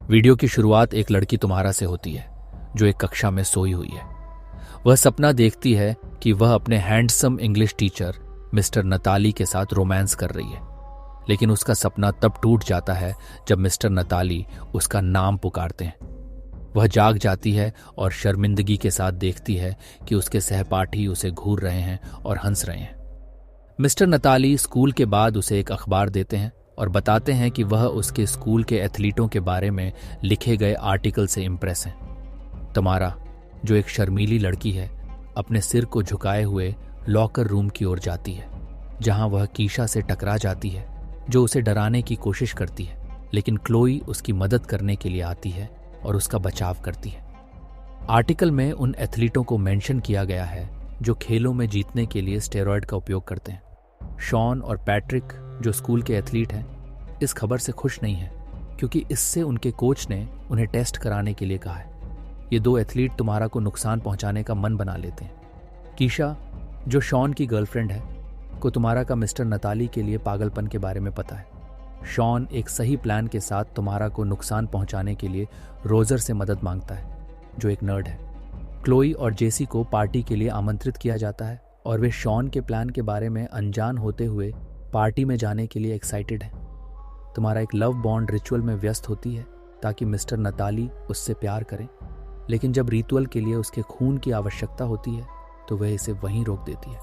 Video की शुरुआत एक लड़की तुम्हारा से होती है जो एक कक्षा में सोई हुई है। वह सपना देखती है कि वह अपने handsome English teacher mister Natalie के साथ रोमांस कर रही है, लेकिन उसका सपना तब टूट जाता है जब मिस्टर नताली उसका नाम पुकारते हैं। वह जाग जाती है और शर्मिंदगी के साथ देखती है कि उसके सहपाठी उसे घूर रहे हैं और हंस रहे हैं। मिस्टर नताली स्कूल के बाद उसे एक अखबार देते हैं और बताते हैं कि वह उसके स्कूल के एथलीटों के बारे में लिखे गए आर्टिकल से इम्प्रेस हैं। तमारा, जो एक शर्मीली लड़की है, अपने सिर को झुकाए हुए लॉकर रूम की ओर जाती है, जहां वह कीशा से टकरा जाती है, जो उसे डराने की कोशिश करती है, लेकिन क्लोई उसकी मदद करने के लिए आती है और उसका बचाव करती है। आर्टिकल में उन एथलीटों को मेंशन किया गया है जो खेलों में जीतने के लिए स्टेरॉयड का उपयोग करते हैं। शॉन और पैट्रिक, जो स्कूल के एथलीट हैं, इस खबर से खुश नहीं है क्योंकि इससे उनके कोच ने उन्हें टेस्ट कराने के लिए कहा है। ये दो एथलीट तुम्हारा को नुकसान पहुंचाने का मन बना लेते हैं। कीशा, जो शॉन की गर्लफ्रेंड है, को तुम्हारा का मिस्टर नताली के लिए पागलपन के बारे में पता है। शॉन एक सही प्लान के साथ तुम्हारा को नुकसान पहुंचाने के लिए रोजर से मदद मांगता है, जो एक नर्ड है। क्लोई और जेसी को पार्टी के लिए आमंत्रित किया जाता है और वे शॉन के प्लान के बारे में अनजान होते हुए पार्टी में जाने के लिए एक्साइटेड है। तुम्हारा एक लव बॉन्ड रिचुअल में व्यस्त होती है ताकि मिस्टर नताली उससे प्यार करें, लेकिन जब रिचुअल के लिए उसके खून की आवश्यकता होती है तो वह इसे वहीं रोक देती है।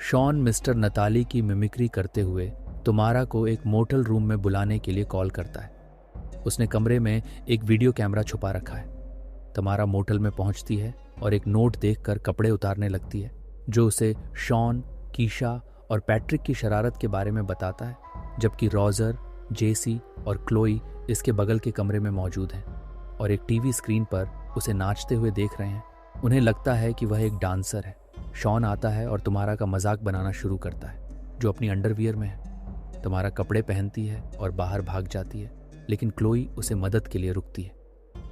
शॉन मिस्टर नताली की मिमिक्री करते हुए तुम्हारा को एक मोटल रूम में बुलाने के लिए कॉल करता है। उसने कमरे में एक वीडियो कैमरा छुपा रखा है। तुम्हारा मोटल में पहुंचती है और एक नोट देखकर कपड़े उतारने लगती है, जो उसे शॉन, कीशा और पैट्रिक की शरारत के बारे में बताता है, जबकि रोजर, जेसी और क्लोई इसके बगल के कमरे में मौजूद हैं और एक टीवी स्क्रीन पर उसे नाचते हुए देख रहे हैं। उन्हें लगता है कि वह एक डांसर है। शॉन आता है और तुम्हारा का मजाक बनाना शुरू करता है, जो अपनी अंडरवियर में है। तुम्हारा कपड़े पहनती है और बाहर भाग जाती है, लेकिन क्लोई उसे मदद के लिए रुकती है।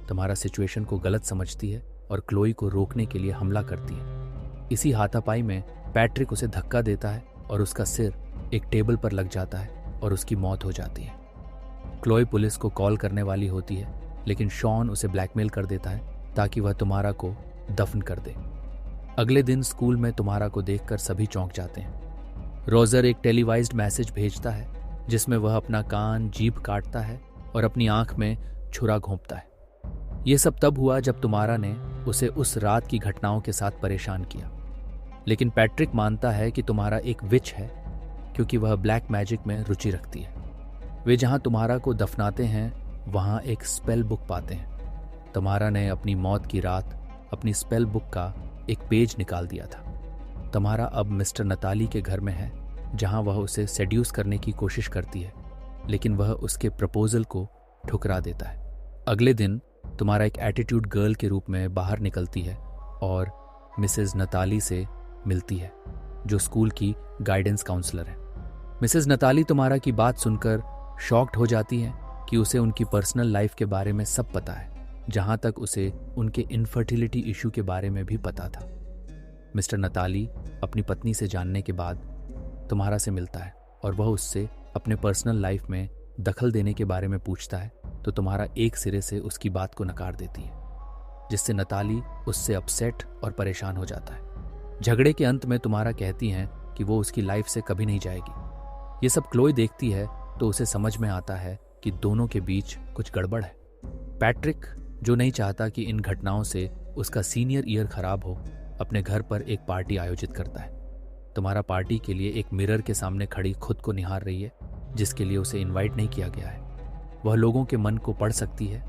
तुम्हारा सिचुएशन को गलत समझती है और क्लोई को रोकने के लिए हमला करती है। इसी हाथापाई में पैट्रिक उसे धक्का देता है और उसका सिर एक टेबल पर लग जाता है और उसकी मौत हो जाती है। क्लोई पुलिस को कॉल करने वाली होती है, लेकिन शॉन उसे ब्लैकमेल कर देता है ताकि वह तुम्हारा को दफन कर दे। अगले दिन स्कूल में तुम्हारा को देखकर सभी चौंक जाते हैं। रोजर एक टेलीवाइज्ड मैसेज भेजता है जिसमें वह अपना कान, जीभ काटता है और अपनी आंख में छुरा घोंपता है। यह सब तब हुआ जब तुम्हारा ने उसे उस रात की घटनाओं के साथ परेशान किया, लेकिन पैट्रिक मानता है कि तुम्हारा एक विच है क्योंकि वह ब्लैक मैजिक में रुचि रखती है। वे जहां तुम्हारा को दफनाते हैं वहां एक स्पेल बुक पाते हैं। तुम्हारा ने अपनी मौत की रात अपनी स्पेल बुक का एक पेज निकाल दिया था। तुम्हारा अब मिस्टर नताली के घर में है, जहां वह उसे सेड्यूस करने की कोशिश करती है, लेकिन वह उसके प्रपोजल को ठुकरा देता है। अगले दिन तुम्हारा एक एटीट्यूड गर्ल के रूप में बाहर निकलती है और मिसेज नताली से मिलती है, जो स्कूल की गाइडेंस काउंसलर है। मिसेज नताली तुम्हारा की बात सुनकर शॉक्ड हो जाती है कि उसे उनकी पर्सनल लाइफ के बारे में सब पता है, जहां तक उसे उनके इनफर्टिलिटी इशू के बारे में भी पता था। मिस्टर नताली अपनी पत्नी से जानने के बाद तुम्हारा से मिलता है और वह उससे अपने पर्सनल लाइफ में दखल देने के बारे में पूछता है, तो तुम्हारा एक सिरे से उसकी बात को नकार देती है, जिससे नताली उससे अपसेट और परेशान हो जाता है। झगड़े के अंत में तुम्हारा कहती हैं कि वो उसकी लाइफ से कभी नहीं जाएगी। ये सब क्लोई देखती है तो उसे समझ में आता है कि दोनों के बीच कुछ गड़बड़ है। पैट्रिक, जो नहीं चाहता कि इन घटनाओं से उसका सीनियर ईयर खराब हो, अपने घर पर एक पार्टी आयोजित करता है। तुम्हारा पार्टी के लिए एक मिरर के सामने खड़ी खुद को निहार रही है, जिसके लिए उसे इनवाइट नहीं किया गया है। वह लोगों के मन को पढ़ सकती है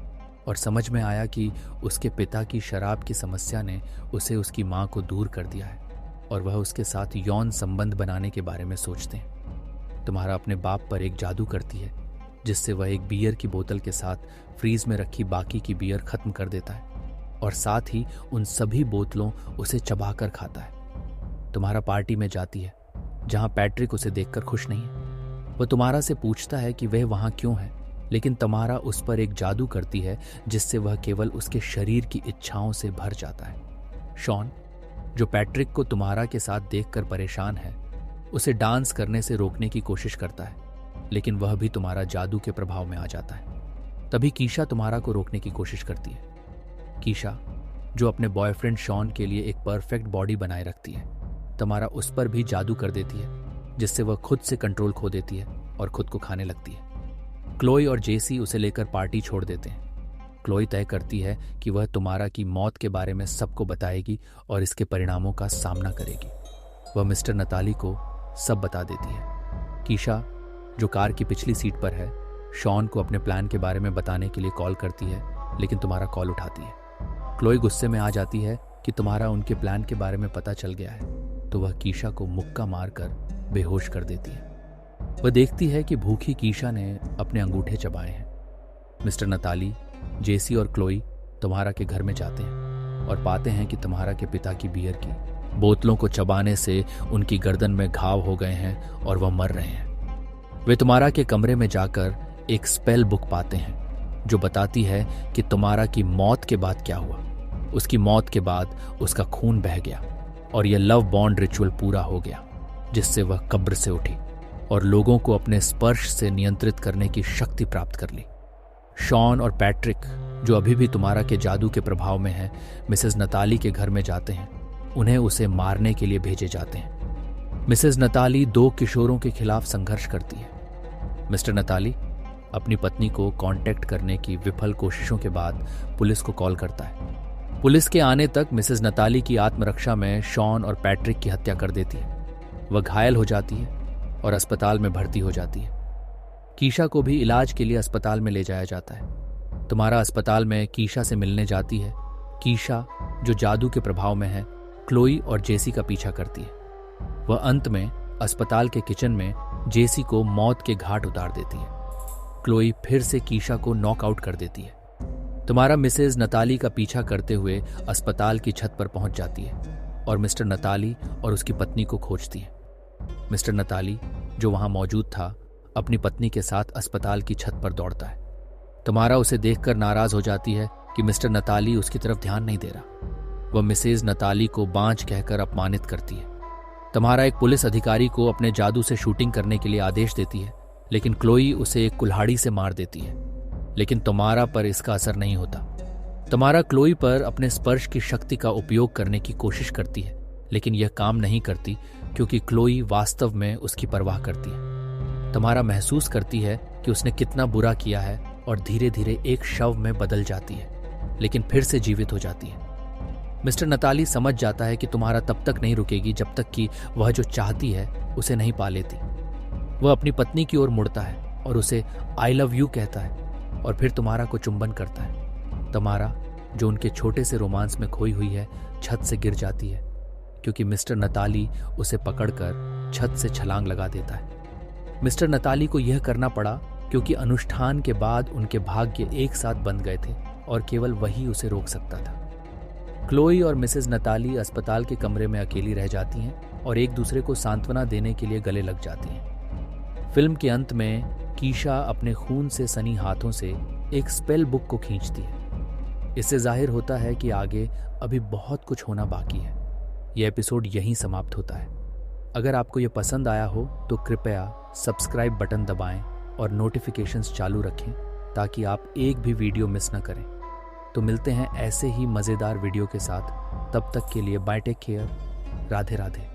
और समझ में आया कि उसके पिता की शराब की समस्या ने उसे उसकी मां को दूर कर दिया है और वह उसके साथ यौन संबंध बनाने के बारे में सोचते हैं। तुम्हारा अपने बाप पर एक जादू करती है, जिससे वह एक बियर की बोतल के साथ फ्रीज में रखी बाकी की बियर खत्म कर देता है और साथ ही उन सभी बोतलों उसे चबाकर खाता है। तुम्हारा पार्टी में जाती है, जहां पैट्रिक उसे देखकर खुश नहीं है। वह तुम्हारा से पूछता है कि वह वहां क्यों है, लेकिन तुम्हारा उस पर एक जादू करती है जिससे वह केवल उसके शरीर की इच्छाओं से भर जाता है। शॉन, जो पैट्रिक को तुम्हारा के साथ देखकर परेशान है, उसे डांस करने से रोकने की कोशिश करता है, लेकिन वह भी तुम्हारा जादू के प्रभाव में आ जाता है। तभी कीशा तुम्हारा को रोकने की कोशिश करती है। कीशा, जो अपने बॉयफ्रेंड शॉन के लिए एक परफेक्ट बॉडी बनाए रखती है, तुम्हारा उस पर भी जादू कर देती है, जिससे वह खुद से कंट्रोल खो देती है और खुद को खाने लगती है। क्लोई और जेसी उसे लेकर पार्टी छोड़ देते हैं। क्लोई तय करती है कि वह तुम्हारा की मौत के बारे में सबको बताएगी और इसके परिणामों का सामना करेगी। वह मिस्टर नताली को सब बता देती है। कीशा, जो कार की पिछली सीट पर है, शॉन को अपने प्लान के बारे में बताने के लिए कॉल करती है, लेकिन तुम्हारा कॉल उठाती है। क्लोई गुस्से में आ जाती है कि तुम्हारा उनके प्लान के बारे में पता चल गया है, तो वह कीशा को मुक्का मारकर बेहोश कर देती है। वह देखती है कि भूखी कीशा ने अपने अंगूठे चबाए हैं। मिस्टर नताली, जेसी और क्लोई तुम्हारा के घर में जाते हैं और पाते हैं कि तुम्हारा के पिता की बियर की बोतलों को चबाने से उनकी गर्दन में घाव हो गए हैं और वह मर रहे हैं। वे तुम्हारा के कमरे में जाकर एक स्पेल बुक पाते हैं जो बताती है कि तुम्हारा की मौत के बाद क्या हुआ। उसकी मौत के बाद उसका खून बह गया और यह लव बॉन्ड रिचुअल पूरा हो गया, जिससे वह कब्र से उठी और लोगों को अपने स्पर्श से नियंत्रित करने की शक्ति प्राप्त कर ली। शॉन और पैट्रिक, जो अभी भी तुम्हारा के जादू के प्रभाव में हैं, मिसेस नताली के घर में जाते हैं। उन्हें उसे मारने के लिए भेजे जाते हैं। मिसेस नताली 2 किशोरों के खिलाफ संघर्ष करती है। मिस्टर नताली अपनी पत्नी को कांटेक्ट करने की विफल कोशिशों के बाद पुलिस को कॉल करता है। पुलिस के आने तक मिसेस नताली की आत्मरक्षा में शॉन और पैट्रिक की हत्या कर देती है। वह घायल हो जाती है और अस्पताल में भर्ती हो जाती है। कीशा को भी इलाज के लिए अस्पताल में ले जाया जाता है। तुम्हारा अस्पताल में कीशा से मिलने जाती है। कीशा, जो जादू के प्रभाव में है, क्लोई और जेसी का पीछा करती है। वह अंत में अस्पताल के किचन में जेसी को मौत के घाट उतार देती है। क्लोई फिर से कीशा को नॉकआउट कर देती है। तुम्हारा मिसेज नताली का पीछा करते हुए अस्पताल की छत पर पहुंच जाती है और मिस्टर नताली और उसकी पत्नी को खोजती है। मिस्टर नताली, जो वहां मौजूद था, अपनी पत्नी के साथ अस्पताल की छत पर दौड़ता है। तुम्हारा उसे देखकर नाराज हो जाती है कि मिस्टर नताली उसकी तरफ ध्यान नहीं दे रहा। वह मिसेज नताली को बांझ कहकर अपमानित करती है। तुम्हारा एक पुलिस अधिकारी को अपने जादू से शूटिंग करने के लिए आदेश देती है, लेकिन क्लोई उसे एक कुल्हाड़ी से मार देती है। लेकिन तुम्हारा पर इसका असर नहीं होता। तुम्हारा क्लोई पर अपने स्पर्श की शक्ति का उपयोग करने की कोशिश करती है, लेकिन यह काम नहीं करती क्योंकि क्लोई वास्तव में उसकी परवाह करती है। तुम्हारा महसूस करती है कि उसने कितना बुरा किया है और धीरे धीरे एक शव में बदल जाती है, लेकिन फिर से जीवित हो जाती है। मिस्टर नताली समझ जाता है कि तुम्हारा तब तक नहीं रुकेगी जब तक कि वह जो चाहती है उसे नहीं पा लेती। वह अपनी पत्नी की ओर मुड़ता है और उसे आई लव यू कहता है और फिर तुम्हारा को चुंबन करता है। तुम्हारा, जो उनके छोटे से रोमांस में खोई हुई है, छत से गिर जाती है क्योंकि मिस्टर नताली उसे पकड़कर छत से छलांग लगा देता है। मिस्टर नताली को यह करना पड़ा क्योंकि अनुष्ठान के बाद उनके भाग्य एक साथ बंध गए थे और केवल वही उसे रोक सकता था। क्लोई और मिसेस नताली अस्पताल के कमरे में अकेली रह जाती हैं और एक दूसरे को सांत्वना देने के लिए गले लग जाती हैं। फिल्म के अंत में कीशा अपने खून से सनी हाथों से एक स्पेल बुक को खींचती है। इससे जाहिर होता है कि आगे अभी बहुत कुछ होना बाकी है। यह एपिसोड यहीं समाप्त होता है। अगर आपको यह पसंद आया हो तो कृपया सब्सक्राइब बटन दबाएं और नोटिफिकेशंस चालू रखें ताकि आप एक भी वीडियो मिस न करें। तो मिलते हैं ऐसे ही मज़ेदार वीडियो के साथ। तब तक के लिए bye, take care, Radhe Radhe.